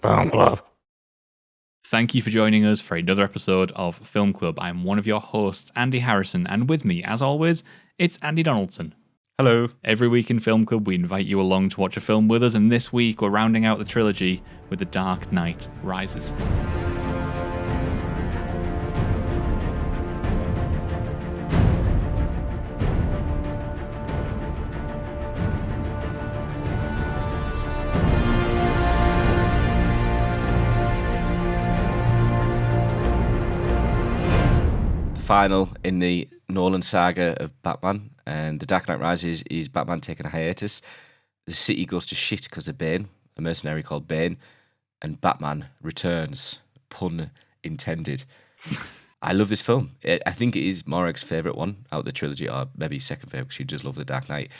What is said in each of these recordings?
Film Club. Thank you for joining us for another episode of Film Club. I'm one of your hosts, Andy Harrison, and with me, as always, it's Andy Donaldson. Hello. Every week in Film Club, we invite you along to watch a film with us, and this week we're rounding out the trilogy with The Dark Knight Rises. Final in the Nolan saga of Batman, and The Dark Knight Rises is Batman taking a hiatus. The city goes to shit because of Bane, a mercenary called Bane, and Batman returns, pun intended. I love this film. I think it is Morek's favourite one out of the trilogy, or maybe second favourite, because she does love The Dark Knight.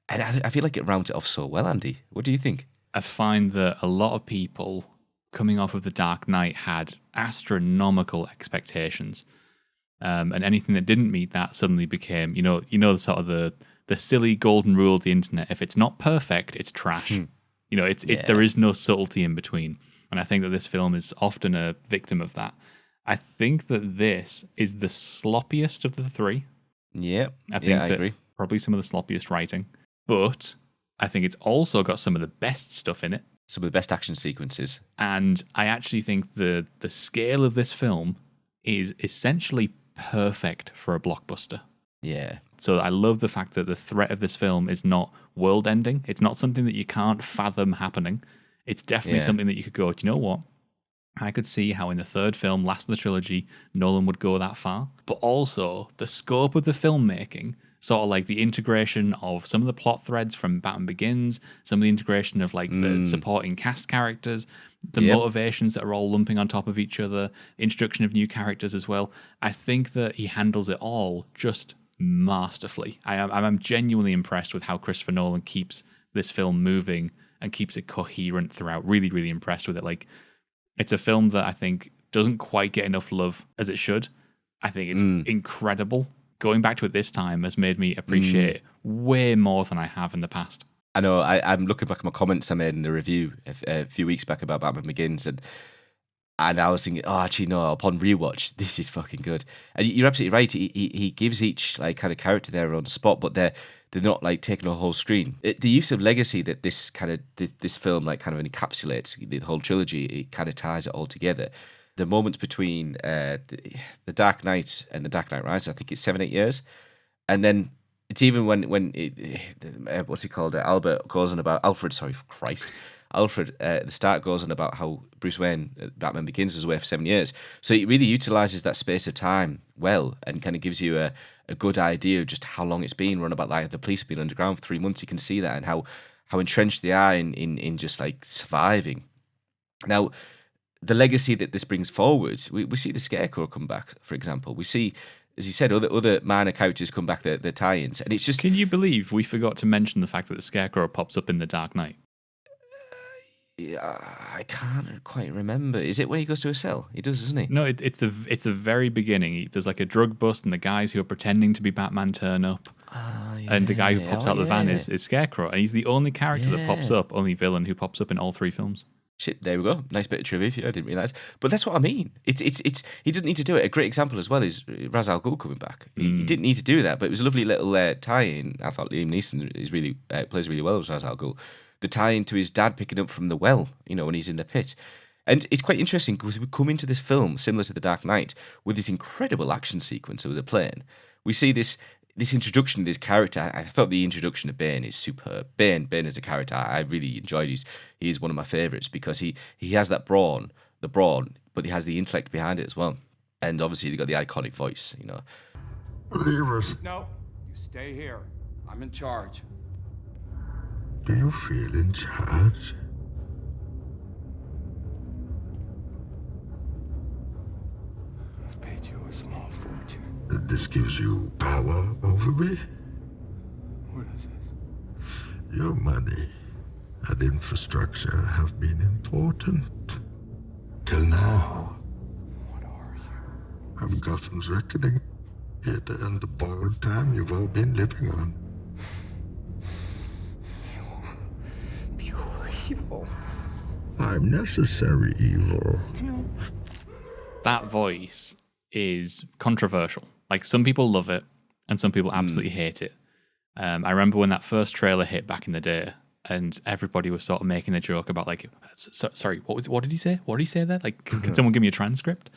And I feel like it rounds it off so well, Andy. What do you think? I find that a lot of people coming off of The Dark Knight had astronomical expectations. And anything that didn't meet that suddenly became, sort of the silly golden rule of the internet. If it's not perfect, it's trash. There is no subtlety in between. And I think that this film is often a victim of that. I think that this is the sloppiest of the three. Yeah, I agree. Probably some of the sloppiest writing. But I think it's also got some of the best stuff in it. Some of the best action sequences. And I actually think the scale of this film is essentially perfect for a blockbuster. Yeah. So I love the fact that the threat of this film is not world ending. It's not something that you can't fathom happening. It's definitely something that you could go, do you know what? I could see how in the third film, last of the trilogy, Nolan would go that far. But also the scope of the filmmaking, sort of like the integration of some of the plot threads from Batman Begins, some of the integration of like the supporting cast characters, the motivations that are all lumping on top of each other, introduction of new characters as well. I think that he handles it all just masterfully. I'm genuinely impressed with how Christopher Nolan keeps this film moving and keeps it coherent throughout. Really, really impressed with it. Like, it's a film that I think doesn't quite get enough love as it should. I think it's incredible. Going back to it this time has made me appreciate it way more than I have in the past. I know. I'm looking back at my comments I made in the review a few weeks back about Batman Begins, and I was thinking, actually, no. Upon rewatch, this is fucking good. And you're absolutely right. He gives each like kind of character their own spot, but they're not like taking a whole screen. The use of legacy that this film like kind of encapsulates the whole trilogy, it kind of ties it all together. The moments between the Dark Knight and the Dark Knight Rises, I think it's 7-8 years, and then. It's even when what's he called? Alfred, sorry, for Christ. Alfred, at the start goes on about how Bruce Wayne, Batman Begins, was away for 7 years. So it really utilises that space of time well and kind of gives you a good idea of just how long it's been. Run about like the police have been underground for 3 months. You can see that and how entrenched they are in just like surviving. Now, the legacy that this brings forward, we see the Scarecrow come back, for example. We see, as you said, other minor characters come back, the tie-ins, and it's just... Can you believe we forgot to mention the fact that the Scarecrow pops up in The Dark Knight? I can't quite remember. Is it when he goes to a cell? He does, doesn't he? No, it's the very beginning. There's like a drug bust, and the guys who are pretending to be Batman turn up. And the guy who pops out the van is Scarecrow, and he's the only character that pops up, only villain who pops up in all three films. Shit, there we go. Nice bit of trivia for you. I didn't realise. But that's what I mean. It's he doesn't need to do it. A great example as well is Ra's al Ghul coming back. He didn't need to do that, but it was a lovely little tie-in. I thought Liam Neeson is really plays really well as Ra's al Ghul. The tie-in to his dad picking up from the well, when he's in the pit. And it's quite interesting because we come into this film, similar to The Dark Knight, with this incredible action sequence with the plane. We see this introduction to this character. I thought the introduction of Bane is superb. Bane as a character, I really enjoyed. He is one of my favourites because he has that brawn, but he has the intellect behind it as well. And obviously, they got the iconic voice, Believers. No, you stay here. I'm in charge. Do you feel in charge? I've paid you a small fortune. This gives you power over me? What is this? Your money and infrastructure have been important. Till now. What are you? I'm Gotham's reckoning. Here to end the borrowed time you've all been living on. Pure evil. I time necessary evil. That voice is controversial. Like, some people love it and some people absolutely hate it. I remember when that first trailer hit back in the day, and everybody was sort of making the joke about, like, sorry, what did he say? What did he say there? Like, can someone give me a transcript?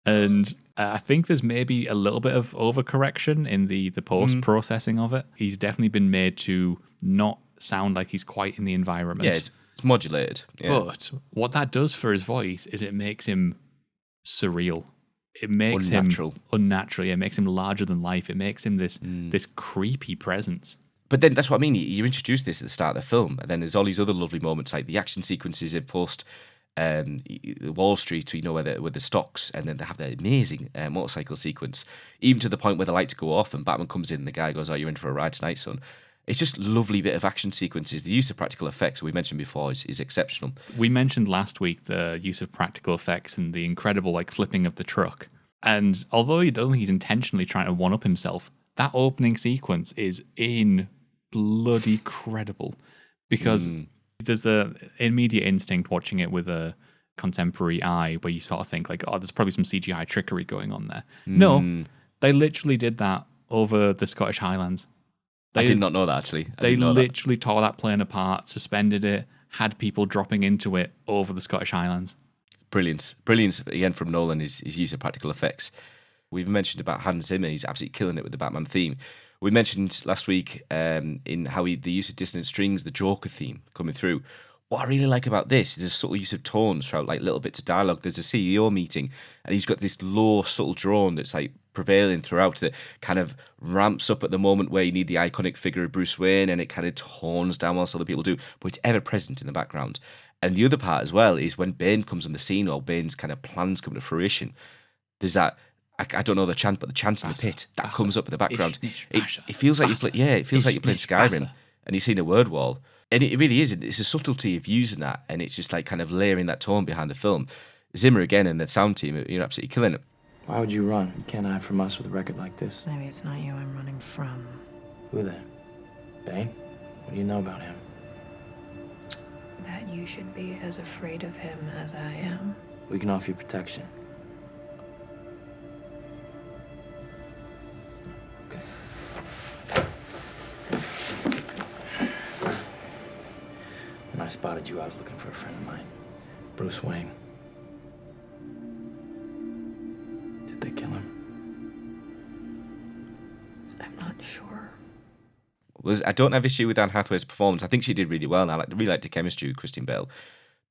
And I think there's maybe a little bit of overcorrection in the post-processing of it. He's definitely been made to not sound like he's quite in the environment. Yeah, it's modulated. Yeah. But what that does for his voice is it makes him surreal. It makes Unnatural. him unnatural. Yeah, it makes him larger than life. It makes him this creepy presence. But then that's what I mean. You introduce this at the start of the film, and then there's all these other lovely moments, like the action sequences in post Wall Street, where the stocks, and then they have the amazing motorcycle sequence, even to the point where the lights go off and Batman comes in and the guy goes, "Oh, you're in for a ride tonight, son." It's just lovely bit of action sequences. The use of practical effects we mentioned before is exceptional. We mentioned last week the use of practical effects and the incredible like flipping of the truck. And although I don't think he's intentionally trying to one up himself, that opening sequence is bloody credible, because there's a immediate instinct watching it with a contemporary eye where you sort of think like, oh, there's probably some CGI trickery going on there. No, they literally did that over the Scottish Highlands. I did not know that, actually. They literally tore that plane apart, suspended it, had people dropping into it over the Scottish Highlands. Brilliant. Brilliant, again, from Nolan, his use of practical effects. We've mentioned about Hans Zimmer. He's absolutely killing it with the Batman theme. We mentioned last week in how the use of dissonant strings, the Joker theme coming through. What I really like about this is the subtle use of tones throughout like little bits of dialogue. There's a CEO meeting and he's got this low, subtle drone that's like prevailing throughout that kind of ramps up at the moment where you need the iconic figure of Bruce Wayne, and it kind of tones down whilst other people do, but it's ever present in the background. And the other part as well is when Bane comes on the scene, or Bane's kind of plans come to fruition, there's that, I don't know the chant, but the chant in the pit that comes up in the background. It feels like it feels like you're playing Skyrim and you've seen a word wall. And it really is. It's a subtlety of using that, and it's just like kind of layering that tone behind the film. Zimmer again and the sound team, you're absolutely killing it. Why would you run? You can't hide from us with a record like this. Maybe it's not you I'm running from. Who then? Bane? What do you know about him? That you should be as afraid of him as I am. We can offer you protection. Okay. When I spotted you, I was looking for a friend of mine, Bruce Wayne. Did they kill him? I'm not sure. I don't have issue with Anne Hathaway's performance. I think she did really well, and I really liked the chemistry with Christian Bale.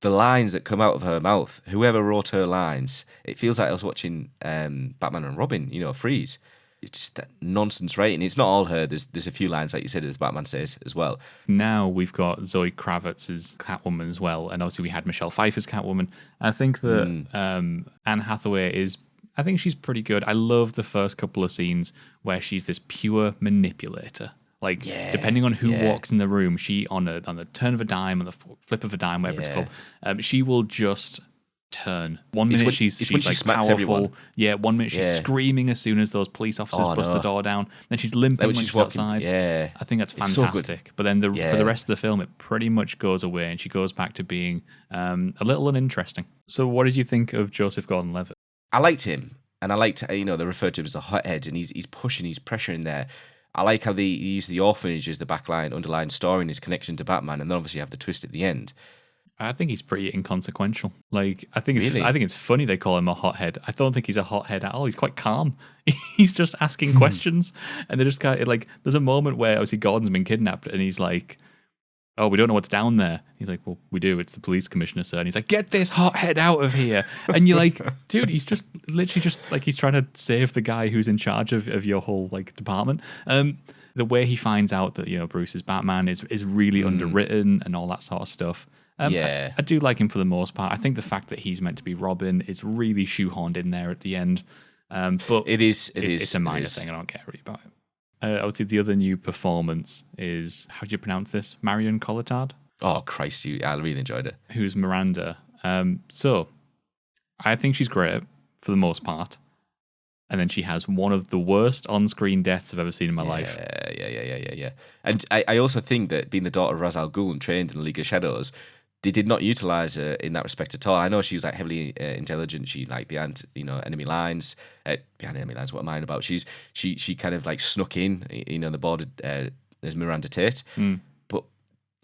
The lines that come out of her mouth, whoever wrote her lines, it feels like I was watching Batman and Robin, Freeze. It's just that nonsense writing. It's not all her. There's a few lines, like you said, as Batman says as well. Now we've got Zoe Kravitz as Catwoman as well, and obviously we had Michelle Pfeiffer's Catwoman. I think that Anne Hathaway I think she's pretty good. I love the first couple of scenes where she's this pure manipulator. Like, depending on who walks in the room, she, on the turn of a dime, on the flip of a dime, whatever it's called, she will just turn. One minute she's like powerful. Everyone. Yeah, one minute she's screaming as soon as those police officers bust the door down. Then she's limping when she's outside. Yeah. I think that's fantastic. So, but then for the rest of the film, it pretty much goes away and she goes back to being a little uninteresting. So what did you think of Joseph Gordon-Levitt? I liked him, and I liked, they refer to him as a hothead, and he's pushing, he's pressuring there. I like how they use the orphanage as the backline, underlying story and his connection to Batman, and then obviously you have the twist at the end. I think he's pretty inconsequential. Like, I think it's funny they call him a hothead. I don't think he's a hothead at all. He's quite calm. He's just asking questions, and they're just kind of like, there's a moment where obviously Gordon's been kidnapped, and he's like, "Oh, we don't know what's down there." He's like, "Well, we do. It's the police commissioner, sir." And he's like, "Get this hothead out of here!" And you're like, dude, he's just literally just like he's trying to save the guy who's in charge of your whole like department. The way he finds out that Bruce is Batman is really underwritten and all that sort of stuff. I do like him for the most part. I think the fact that he's meant to be Robin is really shoehorned in there at the end. But it's a minor thing. I don't care really about it. Obviously, the other new performance is, how do you pronounce this? Marion Cotillard? Oh, Christ, I really enjoyed it. Who's Miranda. So, I think she's great for the most part. And then she has one of the worst on-screen deaths I've ever seen in my life. Yeah. And I also think that being the daughter of Ra's al Ghul and trained in the League of Shadows, they did not utilize her in that respect at all. I know she was like heavily intelligent. She like behind enemy lines. Behind enemy lines, what am I on about? She kind of like snuck in, the border as Miranda Tate. But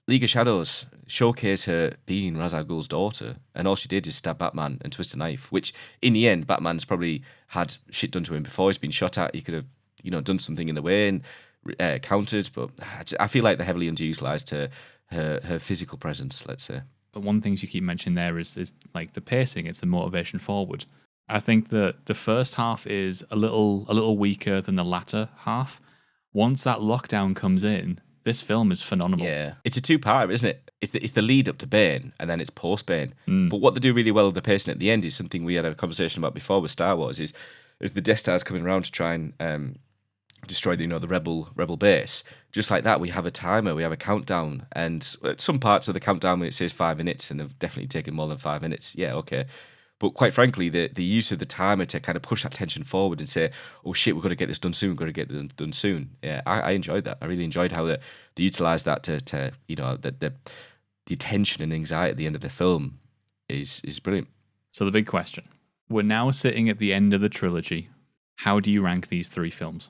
League of Shadows showcase her being Ra's al Ghul's daughter, and all she did is stab Batman and twist a knife. Which in the end, Batman's probably had shit done to him before. He's been shot at. He could have done something in the way and countered. But I feel like they're heavily underutilized her physical presence, let's say. But one thing you keep mentioning there is like the pacing. It's the motivation forward. I think that the first half is a little weaker than the latter half. Once that lockdown comes in, this film is phenomenal. Yeah, it's a two-part, isn't it? It's the lead up to Bane, and then it's post Bane. But what they do really well with the pacing at the end is something we had a conversation about before with Star Wars. Is the Death Star's coming around to try and destroy the rebel base. Just like that, we have a timer, we have a countdown, and some parts of the countdown when it says 5 minutes, and they've definitely taken more than 5 minutes. Yeah, okay. But quite frankly, the use of the timer to kind of push that tension forward and say, "Oh shit, we've got to get this done soon. We've got to get it done soon." Yeah, I enjoyed that. I really enjoyed how they utilised that to the tension and anxiety at the end of the film is brilliant. So the big question: we're now sitting at the end of the trilogy. How do you rank these 3 films?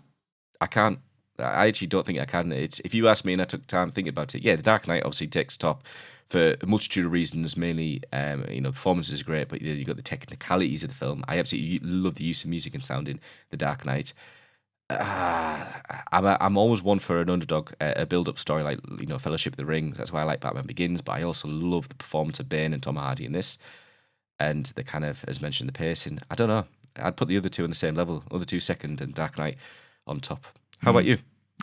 I can't. I actually don't think I can. It's if you asked me and I took time thinking about it. Yeah, The Dark Knight obviously takes top for a multitude of reasons. Mainly, performances are great, but you've got the technicalities of the film. I absolutely love the use of music and sound in The Dark Knight. I'm always one for an underdog, a build-up story like Fellowship of the Ring. That's why I like Batman Begins. But I also love the performance of Bane and Tom Hardy in this, and the kind of, as mentioned, the pacing. I don't know. I'd put the other two on the same level. Other two second, and Dark Knight on top. How about you?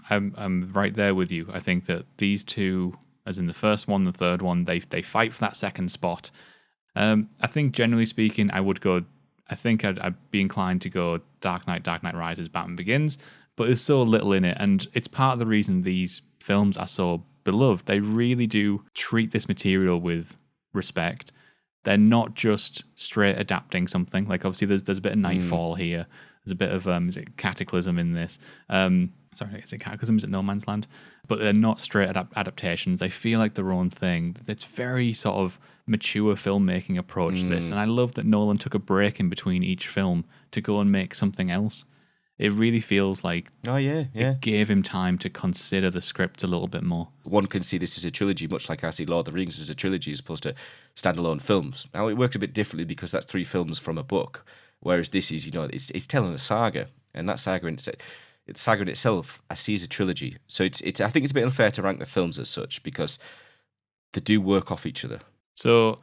I'm right there with you. I think that these two, as in the first one, the third one, they fight for that second spot. I think generally speaking, I'd be inclined to go Dark Knight Rises, Batman Begins, but there's so little in it, and it's part of the reason these films are so beloved. They really do treat this material with respect. They're not just straight adapting something. Like obviously there's a bit of Nightfall here. There's a bit of is it Cataclysm in this? Sorry, is it Cataclysm? Is it No Man's Land? But they're not straight adaptations. They feel like their own thing. It's very sort of mature filmmaking approach to this, and I love that Nolan took a break in between each film to go and make something else. It really feels like it gave him time to consider the script a little bit more. One can see this as a trilogy, much like I see Lord of the Rings as a trilogy as opposed to standalone films. Now, it works a bit differently because that's 3 films from a book, whereas this is, it's telling a saga, and that saga in itself, I see as a trilogy. So it's I think it's a bit unfair to rank the films as such because they do work off each other. So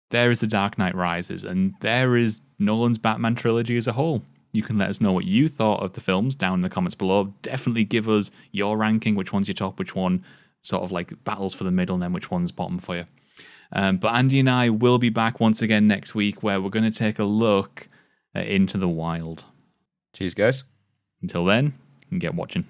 there is The Dark Knight Rises, and there is Nolan's Batman trilogy as a whole. You can let us know what you thought of the films down in the comments below. Definitely give us your ranking, which one's your top, which one sort of like battles for the middle, and then which one's bottom for you. But Andy and I will be back once again next week where we're going to take a look at Into the Wild. Cheers, guys. Until then, get watching.